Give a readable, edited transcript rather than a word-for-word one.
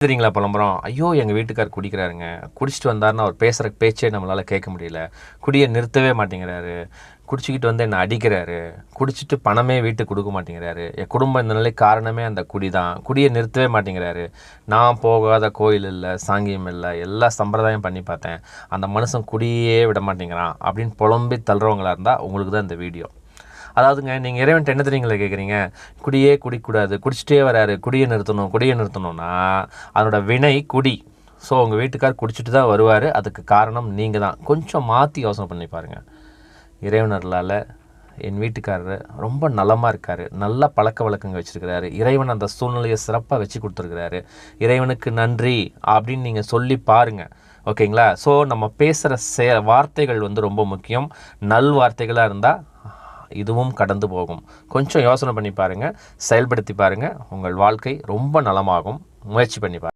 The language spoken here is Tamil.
தெரியுங்களா புலம்புறோம், ஐயோ எங்கள் வீட்டுக்கார் குடிக்கிறாருங்க, குடிச்சிட்டு வந்தாருன்னா அவர் பேசுகிற பேச்சே நம்மளால் கேட்க முடியல, குடியை நிறுத்தவே மாட்டேங்கிறாரு, குடிச்சிக்கிட்டு வந்து என்னை அடிக்கிறாரு, குடிச்சிட்டு பணமே வீட்டுக்கு கொடுக்க மாட்டேங்கிறாரு, என் குடும்பம் இந்த நிலைக்கு காரணமே அந்த குடி தான், குடியை நிறுத்தவே மாட்டேங்கிறாரு, நான் போகாத கோயில் இல்லை, சாங்கியம் இல்லை, எல்லா சம்பிரதாயம் பண்ணி பார்த்தேன், அந்த மனுஷன் குடியே விட மாட்டேங்கிறான் அப்படின்னு புலம்பி தள்ளுறவங்களா இருந்தால் உங்களுக்கு தான் இந்த வீடியோ. அதாவதுங்க, நீங்கள் இறைவன்ட்ட என்ன தெரியுங்களா கேட்குறீங்க, குடியே குடிக்கூடாது, குடிச்சிட்டே வராரு, குடியை நிறுத்தணும்னா அதனோட வினை குடி. ஸோ உங்கள் வீட்டுக்கார் குடிச்சிட்டு தான் வருவார், அதுக்கு காரணம் நீங்கள் தான். கொஞ்சம் மாற்றி யோசனை பண்ணி பாருங்கள். இறைவனர்களால் என் வீட்டுக்காரர் ரொம்ப நலமாக இருக்கார், நல்ல பழக்க வழக்கங்கள் வச்சுருக்கிறாரு, இறைவன் அந்த சூழ்நிலையை சிறப்பாக வச்சு கொடுத்துருக்கிறாரு, இறைவனுக்கு நன்றி அப்படின்னு நீங்கள் சொல்லி பாருங்கள். ஓகேங்களா? ஸோ நம்ம பேசுகிற வார்த்தைகள் வந்து ரொம்ப முக்கியம். நல் வார்த்தைகளாக இருந்தால் இதுவும் கடந்து போகும். கொஞ்சம் யோசனை பண்ணி பாருங்கள், செயல்படுத்தி பாருங்கள், உங்கள் வாழ்க்கை ரொம்ப நலமாகும். முயற்சி பண்ணி பாருங்கள்.